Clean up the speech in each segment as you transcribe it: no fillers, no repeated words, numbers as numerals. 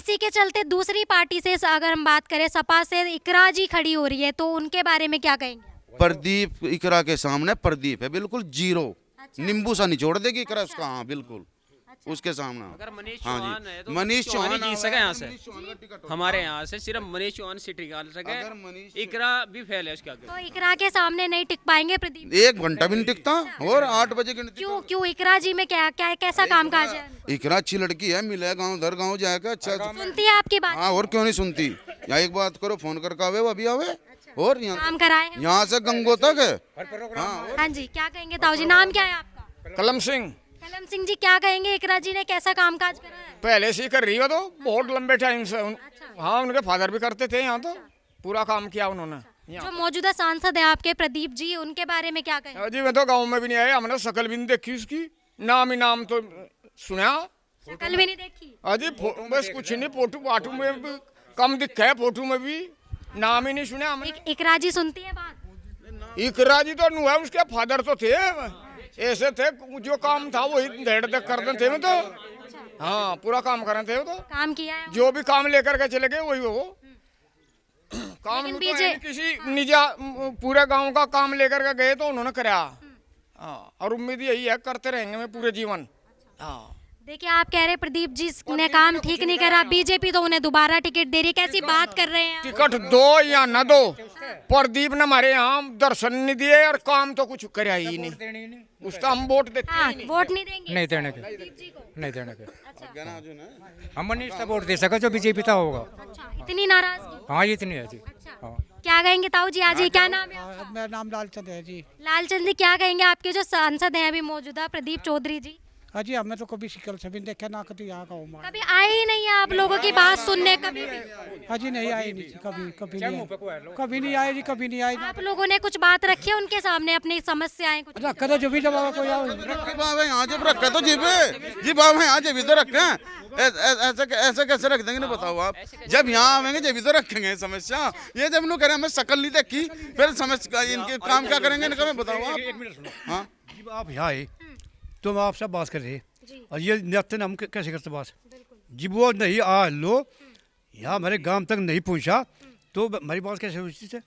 इसी के चलते दूसरी पार्टी से अगर हम बात करें, सपा से इकरा जी खड़ी हो रही है, तो उनके बारे में क्या कहेंगे? प्रदीप इकरा के सामने प्रदीप है बिल्कुल जीरो। अच्छा। नींबू सा निचोड़ देगी इकरा उसका। हाँ बिल्कुल उसके सामने। अगर मनीष हाँ चौहान जी, है तो मनीष चौहान ही जीत सके यहाँ से। मनीष चौहान का टिकट होगा। हमारे यहाँ से सिर्फ मनीष चौहान सीट निकाल अगर सके, मनीष इकरा भी फेल है उसके आगे। तो इकरा के सामने नहीं टिक पाएंगे प्रदीप? 1 घंटा भी नहीं टिकता। और 8 बजे गिनती। क्यों क्यों इकरा जी में क्या क्या कैसा काम काज है? इकरा अच्छी लड़की है, मिले गाँव दर गाँव जाएगा अच्छा। सुनती है आपकी बात? हाँ और क्यों नहीं सुनती। यहाँ एक बात करो, फोन करके आवे वो अभी आवे। और काम कराए हैं? यहाँ से गंगो तक है। हाँ जी, क्या कहेंगे ताऊ जी? नाम क्या है आपका? कलम सिंह कलम सिंह जी, क्या कहेंगे? इकरा जी ने कैसा काम काज करा है? पहले से ही कर रही हो तो बहुत लंबे टाइम से हाँ उनके फादर भी करते थे यहाँ, तो पूरा काम किया उन्होंने। जो मौजूदा सांसद है आपके प्रदीप जी, उनके बारे में क्या कहेंगे? जी मैं तो गांव में भी नहीं आया, हमने शकल भी नहीं देखी उसकी, नाम ही नाम तो सुना। शक्ल भी नहीं देखी? अजी बस कुछ नहीं, फोटो वाटू में भी कम दिखा है, फोटो में भी नाम ही नहीं सुना हमने। इकरा जी सुनती है बात? इकरा जी तो नु है, उसके फादर तो थे ऐसे थे, जो काम था वही धेड़ देख कर थे वो तो। हाँ पूरा काम कर रहे थे वो तो, काम किया है? जो भी काम लेकर के चले गए वही वो काम। लेकिन तो बीजे- है किसी निजा पूरे गांव का काम लेकर के गए तो उन्होंने कराया। हाँ और उम्मीद यही है करते रहेंगे मैं पूरे जीवन। हाँ देखिए, आप कह रहे प्रदीप जी ने काम ठीक नहीं करा, बीजेपी तो उन्हें दोबारा टिकट दे रही है, कैसी बात कर रहे हैं आप? टिकट दो या न दो, प्रदीप ने हमारे यहाँ दर्शन नहीं दिए और काम तो कुछ कराया ही नहीं, उसका हम वोट देते हाँ, ही नहीं। वोट नहीं देंगे नहीं देने के, प्रदीप जी को? नहीं देने के। अच्छा हम मनीष का वोट दे सके जो बीजेपी का होगा। अच्छा, इतनी नाराजगी? हाँ इतनी है जी। अच्छा, हाँ। क्या कहेंगे ताऊ जी? आज ये क्या नाम है आपका? मेरा नाम लालचंद है जी। लालचंद जी, क्या कहेंगे आपके जो सांसद हैं अभी मौजूदा प्रदीप चौधरी जी? हाँ जी, हमें तो कभी शिकल से भी नहीं देखा, ना कभी यहाँ का हूँ। कभी आए ही नहीं है आप लोगों की बात सुनने कभी भी? हाँ जी नहीं आए नहीं जी, कभी कभी नहीं आए। कभी नहीं आए जी, कभी नहीं आए। आप लोगों ने कुछ बात रखी है उनके सामने, अपनी समस्याएं कुछ? रखा तो जो भी जवाब कोई आओ। जी बाबा यहाँ जब रखे तो जी बाबा यहाँ जब भी तो रखे। ऐसे कैसे रख देंगे ना बताओ आप। जब यहाँ आवेंगे जब भी तो रखेंगे समस्या। ये जब नु करें हमें शकल नहीं देखी, फिर समस्या इनके काम क्या करेंगे इनका मैं बताओ आप। हाँ जब आप यहाँ आए तो हम आपसे बात कर रहे और ये नियत हम कैसे करते बात। जब वो नहीं आ लो यहाँ हमारे गांव तक नहीं पहुँचा तो हमारी बात कैसे हुई थी।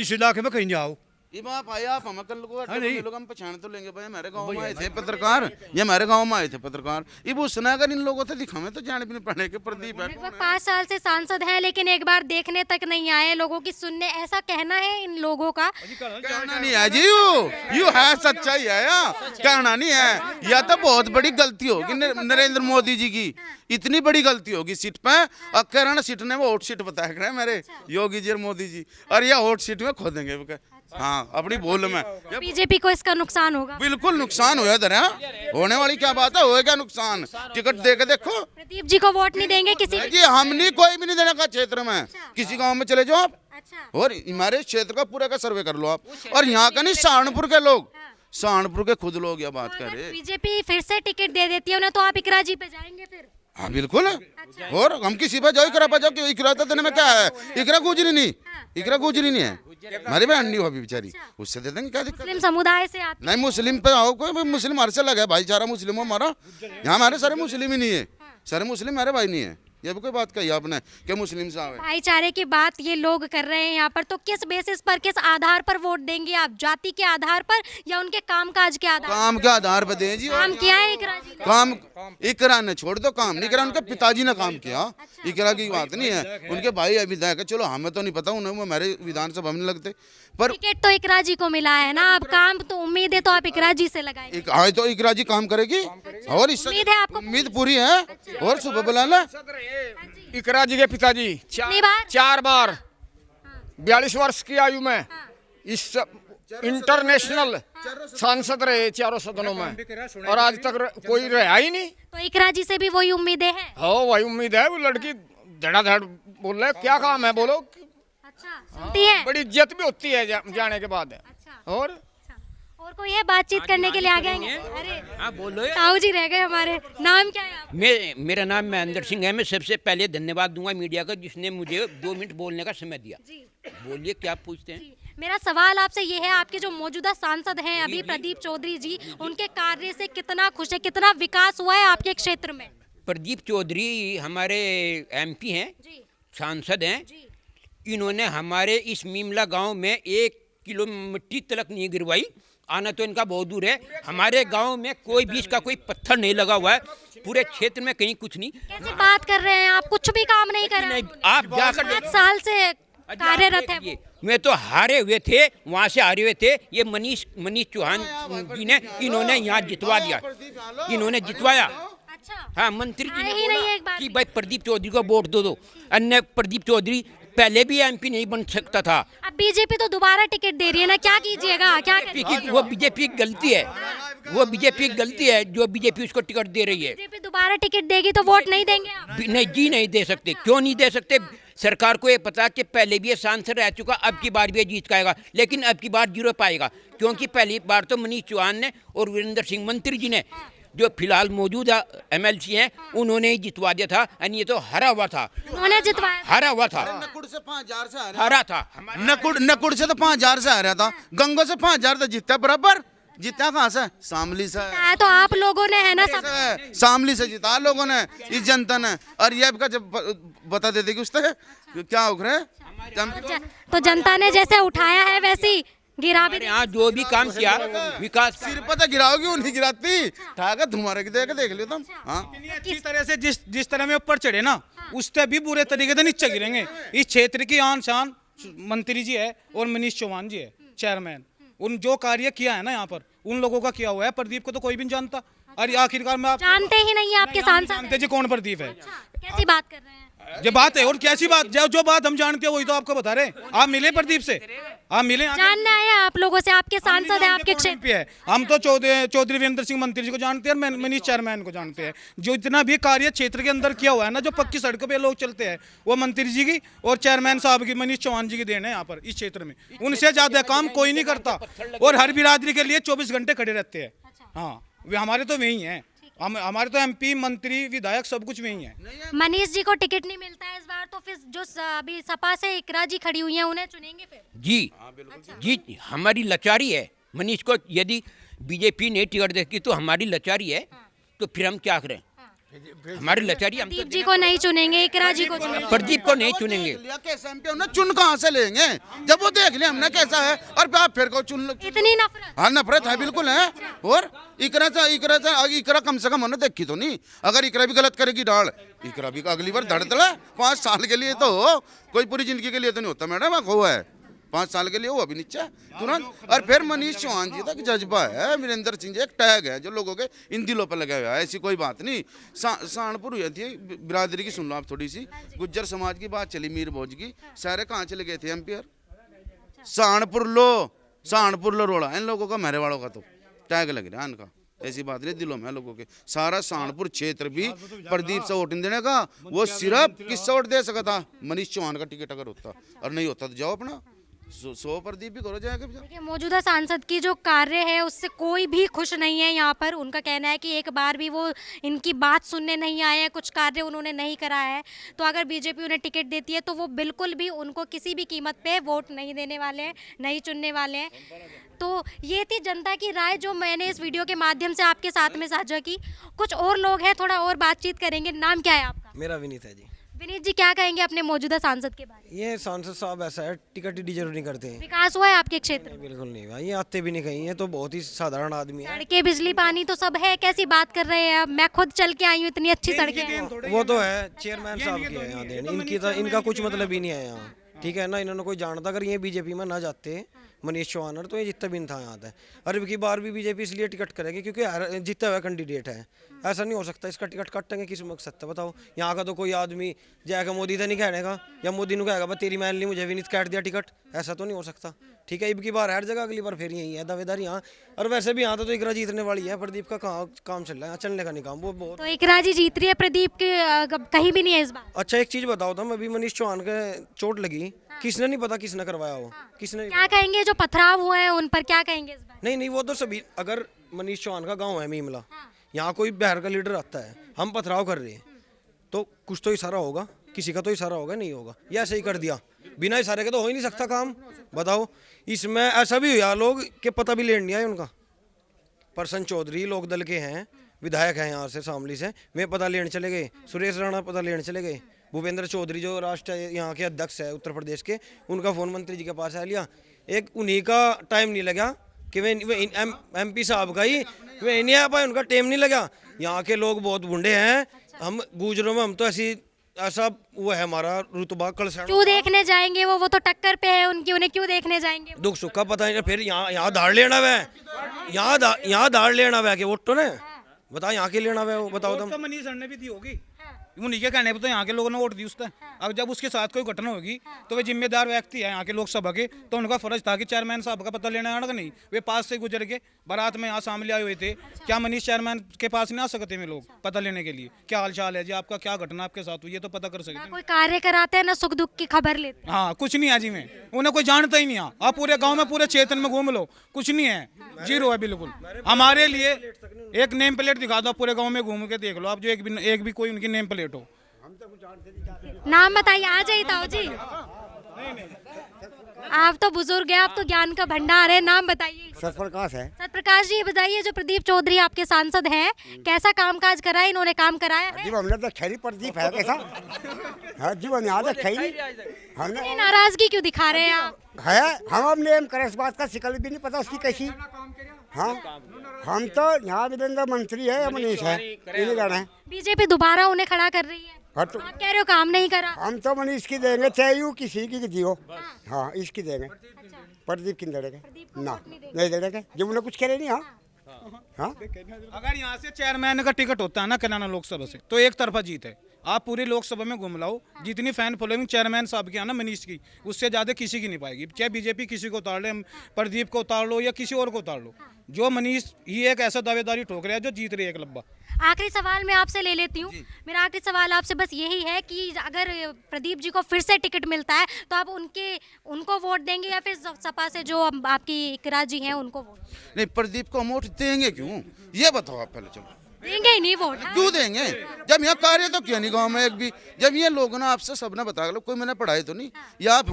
इस इलाके में कहीं नहीं आओ। आप आए, आप हमें कल नहीं। लोग हम पहचान तो लेंगे भाई हमारे गांव में आए थे पत्रकार, ये हमारे गांव में आए थे पत्रकार। ये उसने अगर इन लोगों से दिखा में तो जाने भी नहीं पड़ने के प्रदीप है। लगभग 5 साल से सांसद हैं, लेकिन एक बार देखने तक नहीं आए लोगों की सुनने, ऐसा कहना है इन लोगों का। कहना नहीं है जी, यू है सच्चाई है या कहना नहीं है। या तो बहुत बड़ी गलती होगी नरेंद्र मोदी जी की, इतनी बड़ी गलती होगी सीट पे। अकेला सीट ने वो हॉट सीट बताया करे मेरे योगी जी और मोदी जी, और ये हॉट सीट में खो देंगे। हाँ अपनी भूल में बीजेपी को इसका नुकसान होगा? बिल्कुल नुकसान हो जाता है। होने वाली क्या बात है, होएगा नुकसान। टिकट दे के देखो। प्रदीप जी को वोट नहीं देंगे किसी? जी हम नहीं, कोई भी नहीं देने का क्षेत्र में। किसी गांव में चले जाओ आप अच्छा, और हमारे क्षेत्र का पूरा का सर्वे कर लो आप। और यहाँ का नहीं, सहारनपुर के लोग, सहारनपुर के खुद लोग ये बात कर रहे हैं। बीजेपी फिर से टिकट दे देती है उन्हें, तो आप इकरा जी पे जाएंगे फिर? हाँ बिल्कुल। और हम किसी पे जाओ इकरा पे जाओ, क्यों इकरा देने में क्या है। इकरा गुजरी नहीं, इकरा गुजरी नहीं है, हमारी बहन नहीं हुआ बेचारी, उससे दे देंगे क्या दिक्कत। मुस्लिम समुदाय से आते नहीं मुस्लिम पे आओ, कोई मुस्लिम हमारे से लगा है भाईचारा मुस्लिम हमारा। यहाँ हमारे सारे मुस्लिम ही नहीं है, सारे मुस्लिम हमारे भाई नहीं है। ये भी कोई बात कही आपने कि मुस्लिम से आवे। भाईचारे की बात ये लोग कर रहे हैं यहाँ पर, तो किस बेसिस पर, किस आधार पर वोट देंगे आप? जाति के आधार पर या उनके कामकाज के आधार काम के आधार पर दें जी। काम किया है इकरा जी ने? काम इकरा ने छोड़ दो, काम नहीं करा, उनके पिताजी ने काम किया। इकरा की बात नहीं है, उनके भाई अभी विधायक है। चलो हमें तो नहीं पता, उन्हें वो हमारे विधानसभा में नहीं लगते, पर टिकट तो इकरा जी को मिला है ना। अब काम तो उम्मीद है तो आप इकरा जी से लगाएंगे? आए तो इकरा जी काम करेगी और इससे उम्मीद है आपको? उम्मीद पूरी है। और सुबह बुलाना इकरा जी के पिताजी कितनी बार? 4 बार 42 वर्ष की आयु में इस इंटरनेशनल सांसद रहे चारों सदनों में, और आज तक कोई रहा ही नहीं। तो इकरा जी से भी वही उम्मीदें हैं? हाँ वही उम्मीद है। वो लड़की धड़ाधड़ बोल रहे, क्या काम है बोलो। अच्छा, सुनती है? बड़ी इज्जत भी होती है जाने के बाद। अच्छा, और और कोई है बातचीत करने के लिए आ गए? अरे हाँ बोलो। ताऊ जी रह गए हमारे। नाम क्या है आपका? मेरा नाम महेंद्र सिंह है। मैं सबसे पहले धन्यवाद दूंगा मीडिया का जिसने मुझे 2 मिनट बोलने का समय दिया। जी बोलिए क्या पूछते हैं। जी, मेरा सवाल आपसे ये है, आपके जो मौजूदा सांसद हैं अभी प्रदीप चौधरी जी, उनके कार्य से कितना खुश है, कितना विकास हुआ है आपके क्षेत्र में? प्रदीप चौधरी हमारे एमपी हैं, सांसद हैं। इन्होंने हमारे इस मीमला गांव में 1 किलो मिट्टी तलक नहीं गिरवाई। आना तो इनका बहुत दूर है। हमारे गांव में कोई भी इसका कोई पत्थर नहीं लगा हुआ है, पूरे क्षेत्र में कहीं कुछ नहीं। कैसी बात कर रहे हैं आप, कुछ भी काम नहीं कर रहे हैं। आप जाकर 5 साल से कार्यरत है वो। मैं तो हारे हुए थे, वहाँ से हारे हुए थे। ये मनीष चौहान जी ने इन्होंने यहाँ जितवा दिया, इन्होंने जितवाया। अच्छा, हाँ, मंत्री जी आए ने ही नहीं बोला एक बार कि भी। भाई प्रदीप चौधरी को वोट दो। अन्य प्रदीप चौधरी पहले भी एमपी नहीं बन सकता था। अब बीजेपी तो दोबारा टिकट दे रही है ना, क्या कीजिएगा, क्या करेंगे? वो बीजेपी की गलती है, वो बीजेपी की गलती है जो बीजेपी उसको टिकट दे रही है। बीजेपी दोबारा टिकट देगी तो वोट नहीं देंगे आप? नहीं जी, नहीं दे सकते। क्यों नहीं दे सकते? सरकार को ये पता कि पहले भी ये सांसद रह चुका, अब की बार भी ये जीत पाएगा, लेकिन अब की बार 0 पाएगा। क्योंकि पहली बार तो मनीष चौहान ने और वीरेंद्र सिंह मंत्री जी ने, जो फिलहाल मौजूदा एमएलसी हैं, उन्होंने ही जितवा दिया था। और ये तो हरा हुआ था, उन्होंने जितवाया। हरा हुआ था, नकुड़ से 5000 से हरा था। नकुड़ से तो 5000 से आ रहा था, गंगो से 5000 तो जीता बराबर। जीता कहाँ से? शामली से। तो आप लोगों ने है ना सब। शामली से जीता लोगों ने, इस जनता ने। और ये का जब बता देते कि उससे क्या उख रहे हैं। तो जनता ने जैसे उठाया है वैसे ही गिरा भी। यहाँ जो भी काम किया विकास सिर पता गिराओगी, उन्हीं गिराती ठाकर तुम्हारे देख लियो तुम। हाँ, अच्छी तरह से जिस तरह में ऊपर चढ़े ना, उससे भी बुरे तरीके से नीचे गिरेंगे। इस क्षेत्र की आन शान मंत्री जी है और मनीष चौहान जी है चेयरमैन। उन जो कार्य किया है ना यहाँ पर, उन लोगों का किया हुआ है। प्रदीप को तो कोई भी नहीं जानता। अरे आखिरकार में आप जानते ही नहीं है आपके सांसद जानते जी कौन प्रदीप है। कैसी बात कर रहे हैं? ये बात है और कैसी बात, जो बात हम जानते हैं वही तो आपको बता रहे हैं। आप मिले प्रदीप से, आप मिले जानना है आप लोगों से, आपके सांसद है आपके क्षेत्र। पे है। हम तो चौधरी वीरेंद्र सिंह मंत्री जी को जानते हैं और मनीष चेयरमैन को जानते हैं। जो इतना भी कार्य क्षेत्र के अंदर किया हुआ है ना, जो पक्की सड़कों पे लोग चलते हैं, वो मंत्री जी की और चेयरमैन साहब की, मनीष चौहान जी की देन है यहाँ पर इस क्षेत्र में। उनसे ज्यादा काम कोई नहीं करता और हर बिरादरी के लिए 24 घंटे खड़े रहते हैं। हाँ, वे हमारे तो वही हैं। हमारे तो एमपी, मंत्री, विधायक सब कुछ वही है। मनीष जी को टिकट नहीं मिलता है इस बार, तो फिर जो अभी सपा से इकरा जी खड़ी हुई हैं उन्हें चुनेंगे फिर? जी जी, हमारी लाचारी है। मनीष को यदि बीजेपी नहीं टिकट देती तो हमारी लाचारी है, तो फिर हम क्या करें? हमारी लाचारी, हम प्रदीप जी को नहीं चुनेंगे, इकरा जी को चुनेंगे। प्रदीप को नहीं चुनेंगे। चुन कहाँ से लेंगे जब वो देख लिया हमने कैसा है, और आप फिर को चुन लो। इतनी नफरत? हाँ, नफरत है, बिल्कुल है। और इकरा कम से कम उन्हें देखी तो नहीं। अगर इकरा भी गलत करेगी डाल, इकरा भी अगली बार धड़ तड़ा 5 साल के लिए तो हो, कोई पूरी जिंदगी के लिए तो नहीं होता मैडम। वो है 5 साल के लिए, वो अभी नीचे तुरंत। और फिर मनीष चौहान जी तक जज्बा है, वीरेंद्र सिंह जी एक टैग है जो लोगों के इन दिलों पर लगा हुआ है। ऐसी कोई बात नहीं। सहारनपुर हुई थी बिरादरी की, सुन लो आप थोड़ी सी। गुज्जर समाज की बात चली, मीर भोज की, सारे कहाँ चले गए थे एम्पियर? सहारनपुर लो रोड़ा, इन लोगों का, मेरे वालों का तो टैग लग रहा है इनका। ऐसी बात नहीं, दिलों में लोगों के। सारा सहारनपुर क्षेत्र भी प्रदीप से वोट देने का, वो सिर्फ किससे वोट दे सका था? मनीष चौहान का टिकट अगर होता, और नहीं होता तो जाओ अपना 100 प्रदीप भी करो जाएगा। देखिए, मौजूदा सांसद की जो कार्य है उससे कोई भी खुश नहीं है यहाँ पर। उनका कहना है कि एक बार भी वो इनकी बात सुनने नहीं आए हैं, कुछ कार्य उन्होंने नहीं कराया है। तो अगर बीजेपी उन्हें टिकट देती है तो वो बिल्कुल भी उनको किसी भी कीमत पे वोट नहीं देने वाले हैं, नहीं चुनने वाले हैं। तो ये थी जनता की राय जो मैंने इस वीडियो के माध्यम से आपके साथ में साझा की। कुछ और लोग हैं, थोड़ा और बातचीत करेंगे। नाम क्या है आपका? मेरा विनीत है जी। विनीत जी, क्या कहेंगे अपने मौजूदा सांसद के बारे में? ये सांसद साहब ऐसा है, टिकट ही डिजर्व नहीं करते हैं। विकास हुआ है आपके क्षेत्र में? बिल्कुल नहीं भाई, ये आते भी नहीं कहीं। ये तो बहुत ही साधारण आदमी है। सड़कें, बिजली, पानी तो सब है, कैसी बात कर रहे हैं? मैं खुद चल के आई हूँ, इतनी अच्छी सड़कें हैं। वो तो है, चेयरमैन साहब की है यहाँ देन। इनका कुछ मतलब ही नहीं है यहाँ, ठीक है ना। इन्होंने कोई जानता, अगर ये बीजेपी में ना जाते मनीष चौहान तो ये जितना भी नहीं था यहाँ था। और अब की बार भी बीजेपी इसलिए टिकट करेगी क्योंकि जीता हुआ कैंडिडेट है। ऐसा नहीं हो सकता, इसका टिकट काटेंगे किस मकसद से बताओ? यहाँ का तो कोई आदमी जाएगा मोदी तो नहीं कहनेगा, या मोदी ने कहेगा तेरी मैन ली मुझे भी नहीं काट दिया टिकट। ऐसा तो नहीं हो सकता, ठीक है। अब की बार हर जगह, अगली बार फिर यही है दावेदार यहाँ। और वैसे भी यहाँ तो इकरा जीतने वाली है, प्रदीप का कहाँ काम चल रहा है, चलने का नहीं काम। वो बहुत तो इकरा जी जीत रही है, प्रदीप के कहीं भी नहीं है इस बार। अच्छा, एक चीज बताओ था, अभी मनीष चौहान के चोट लगी, किसने नहीं पता किसने करवाया वो, किसने। क्या कहेंगे जो पथराव हुए हैं उन पर, क्या कहेंगे इस बार? नहीं, वो तो सभी, अगर मनीष चौहान का गांव है मीमला, यहाँ कोई बिहार का लीडर आता है, हम पथराव कर रहे हैं, तो कुछ तो इशारा होगा, किसी का तो इशारा होगा, नहीं होगा। ये ऐसे ही कर दिया, बिना इशारे के तो हो ही नहीं सकता काम, बताओ। इसमें ऐसा भी हुआ लोग के पता भी लेने नहीं आए उनका। प्रसन्न चौधरी लोक दल के हैं, विधायक हैं यहाँ से शामली से, मैं पता लेने चले गए, सुरेश राणा पता लेने चले गए, भूपेंद्र चौधरी जो राष्ट्रीय यहाँ के अध्यक्ष है उत्तर प्रदेश के, उनका फ़ोन मंत्री जी के पास आ लिया। एक उन्हीं का टाइम नहीं लगा कि वे MP साहब का ही वे नहीं आ पाए, उनका टाइम नहीं लगा। यहाँ के लोग बहुत बूढ़े हैं, हम गुजरों में हम तो ऐसा वो है हमारा रुतबा कलसा। क्यों देखने जाएंगे वो तो टक्कर पे है उनकी, उन्हें क्यों देखने जाएंगे? दुख सुख का पता नहीं, फिर यहाँ धाड़ लेना वै, यहाँ धाड़ लेना वै कि वोट तो ने बताओ यहाँ के लेना वै, वो बताओ तुम। तो मनीष सर ने भी दी होगी, उन्हीं के कहने पे तो यहाँ के लोगों ने वोट दी उसने। अब जब उसके साथ कोई घटना होगी तो वे जिम्मेदार व्यक्ति है यहाँ के लोकसभा के, तो उनका फर्ज था कि चेयरमैन साहब का पता लेना आना नहीं। वे पास से गुजर के बारात में यहाँ शामिल आए हुए थे, क्या मनीष चेयरमैन के पास नहीं आ सकते में लोग पता लेने के लिए क्या हाल चाल है जी आपका, क्या घटना आपके साथ हुई है, तो पता कर सकते। कोई कार्य कराते हैं ना सुख दुख की खबर लेते हैं। हाँ कुछ नहीं है जी, में उन्हें कोई जानता ही नहीं है। आप पूरे गांव में पूरे क्षेत्र में घूम लो, कुछ नहीं है, जीरो है बिल्कुल। हमारे लिए एक नेम प्लेट दिखा दो, पूरे गांव में घूम के देख लो आप, जो एक भी कोई उनकी नेम प्लेट हो। नाम बताइए, आ जाइए ताऊ जी, आप तो बुजुर्ग हैं, आप तो ज्ञान का भंडार है, नाम बताइए। सतप्रकाश है। सतप्रकाश जी बताइए, जो प्रदीप चौधरी आपके सांसद हैं, कैसा कामकाज करा है, इन्होंने काम कराया है? जी हमने तो खैरी प्रदीप है कैसा? हाँ जी हमने आज खैरी हमने इतनी नाराजगी क्यों दिखा रहे हैं आप? है, हम अब नेम करे इस बात का शिकल भी नहीं पता उसकी कैसी। हाँ हम तो यहाँ विदेंद्र मंत्री है या मनीष है, इन्हें जाना है। बीजेपी दोबारा उन्हें खड़ा कर रही है, हाँ तो आप कह रहे हो काम नहीं करा। हम तो मनीष की देंगे, चाहे यू किसी की जियो। हाँ इसकी देंगे, प्रदीप की देंगे ना, नहीं देंगे जब उन्हें कुछ करे नहीं। हाँ हाँ अगर यहाँ से चेयरमैन का टिकट होता है ना कैलाना लोकसभा से, तो एक तरफा जीत है। आप पूरी लोकसभा में घूम लाओ, जितनी फैन फॉलोइंग चेयरमैन साहब की है ना मनीष की, उससे ज़्यादा किसी की नहीं पाएगी। चाहे बीजेपी किसी को उतार ले, प्रदीप को उतार लो या किसी और को उतार लो, जो मनीष ही एक ऐसा दावेदारी ठोक रहा है जो जीत रही है एक लब्बा। आखिरी सवाल मैं आपसे ले लेती हूँ, मेरा आखिरी सवाल आपसे बस यही है कि अगर प्रदीप जी को फिर से टिकट मिलता है तो आप उनको वोट देंगे या फिर सपा से जो आपकी इकरा जी हैं उनको वोट? नहीं, प्रदीप को हम वोट देंगे क्यों, ये बताओ आप पहले। चलो देंगे ही नहीं वोट। क्यों देंगे, जब यहाँ कार्य तो क्यों नहीं गाँव में एक भी। जब ये लोग ना आपसे सब ने बता लो, कोई मैंने पढ़ाई तो नहीं, या आप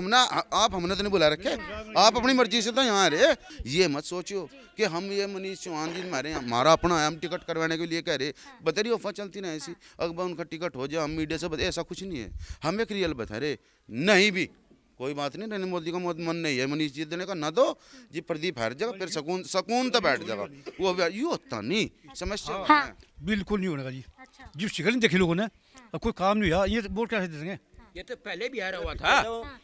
हमने तो नहीं बुला रखे, आप अपनी मर्जी से तो यहाँ रहे। ये मत सोचियो कि हम ये मनीष चौहान जी हमारा अपना है, हम टिकट करवाने के लिए कह रहे, बता रही ऑफर चलती ना ऐसी, अगर उनका टिकट हो जाए हम मीडिया से बता, ऐसा कुछ नहीं है। हम एक रियल बता रहे, नहीं भी कोई बात नहीं, नरेंद्र मोदी का मन नहीं है मनीष जीत देने का, ना तो जी प्रदीप हार जाएगा, फिर सकून तो बैठ जाएगा वो, ये होता नहीं समस्या। हाँ। बिल्कुल नहीं होने का जी, जी शिकल नहीं देखी लोगों ने, अब कोई काम नहीं हुआ, ये वोट कैसे देंगे? ये तो पहले भी हारा हुआ था,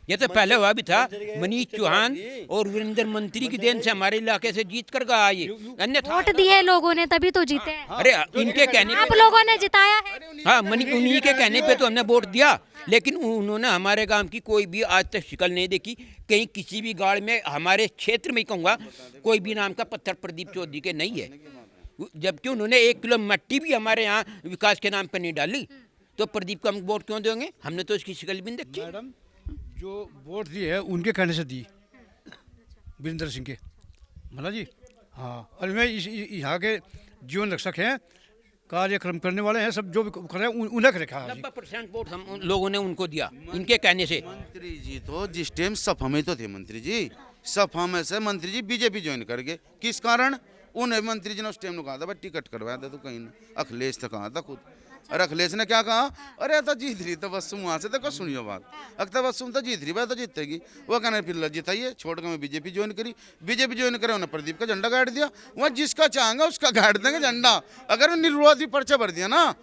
ये तो पहले हुआ भी था। मनीष चौहान और वीरेंद्र मंत्री की देन से हमारे इलाके से जीत कर गया ये, अन्यथा वोट दिए लोगों ने तभी तो जीते हैं। अरे इनके कहने आप पे, लोगों ने जिताया है। हाँ उन्हीं के कहने पे तो हमने वोट दिया, लेकिन उन्होंने हमारे गांव की कोई भी आज तक शिकल नहीं देखी। कहीं किसी भी गाड़ में हमारे क्षेत्र में ही कहूँगा कोई भी नाम का पत्थर प्रदीप चौधरी के नहीं है, जबकि उन्होंने 1 किलो मिट्टी भी हमारे यहाँ विकास के नाम पर नहीं डाली। तो प्रदीप को हम वोट क्यों देंगे, हमने तो इसकी शिकल भी नहीं देखी। मैडम जो वोट दी है उनके कहने से दी, वीरेंद्र सिंह के, मतलब जी। हाँ और मैं यहाँ के जीवन रक्षक हैं, कार्यक्रम करने वाले हैं, सब जो भी कर रहे हैं उन्हें रखा है। 90% वोट हम लोगों ने उनको दिया इनके कहने से। मंत्री जी तो जिस टाइम सपा में तो थे, मंत्री जी सपा में से मंत्री जी बीजेपी ज्वाइन कर गए, किस कारण? उन्हें मंत्री जी ने उस टाइम ने कहा था भाई टिकट करवाया था, तो कहीं ना अखिलेश तो कहा था खुद, और अखिलेश ने क्या कहा, अरे तो जीत रही तो बस वहाँ से तो सुनियो बात, अगर बस तो जीत रही भाई तो जीतेगी। वो कहना फिर जिताइए, छोड़ के मैं बीजेपी ज्वाइन करी, बीजेपी ज्वाइन करे उन्हें प्रदीप का झंडा गाड़ दिया। वहाँ जिसका चाहेंगे उसका गाड़ देंगे झंडा। अगर वो निर्विरोधी पर्चा भर दिया ना,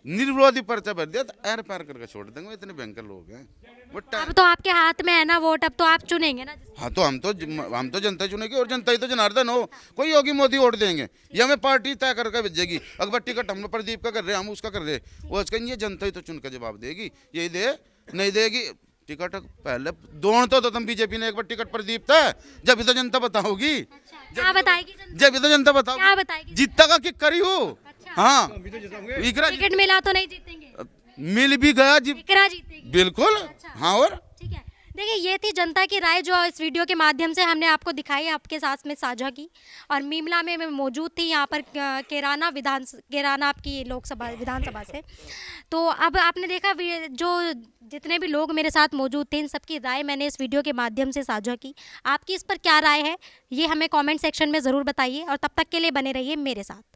निर्विरोधी पर्चा भर दिया तो एर पैर करके छोड़ देंगे, इतने भयंकर लोग हैं। अब तो आपके हाथ में है ना वोट, अब तो आप चुनेंगे ना। हाँ तो हम तो जनता चुनेगी, और जनता ही तो जनार्दन हो, कोई योगी मोदी वोट देंगे या हमें पार्टी तय करके भेजेगी। अगर टिकट हम प्रदीप का कर रहे हैं, हम उसका कर रहे, वो उसका ये जनता ही तो चुन कर जवाब देगी, यही दे नहीं देगी टिकट। पहले दौड़ तो तुम बीजेपी ने एक बार टिकट प्रदीप था, जब भी तो जनता बताओगी, क्या बताएगी जनता? जब भी तो जनता बताओगी, क्या बताएगी? जीतता का किक करी हो। हाँ टिकट मिला तो नहीं जीतेंगे, मिल भी गया जी, इकरा जीतेगी बिल्कुल। हाँ और ठीक है। देखिए ये थी जनता की राय जो इस वीडियो के माध्यम से हमने आपको दिखाई, आपके साथ में साझा की। और मीमला में मैं मौजूद थी यहाँ पर केराना आपकी लोकसभा विधानसभा से। तो अब आपने देखा जो जितने भी लोग मेरे साथ मौजूद थे इन सबकी राय मैंने इस वीडियो के माध्यम से साझा की। आपकी इस पर क्या राय है ये हमें कमेंट सेक्शन में ज़रूर बताइए, और तब तक के लिए बने रहिए मेरे साथ।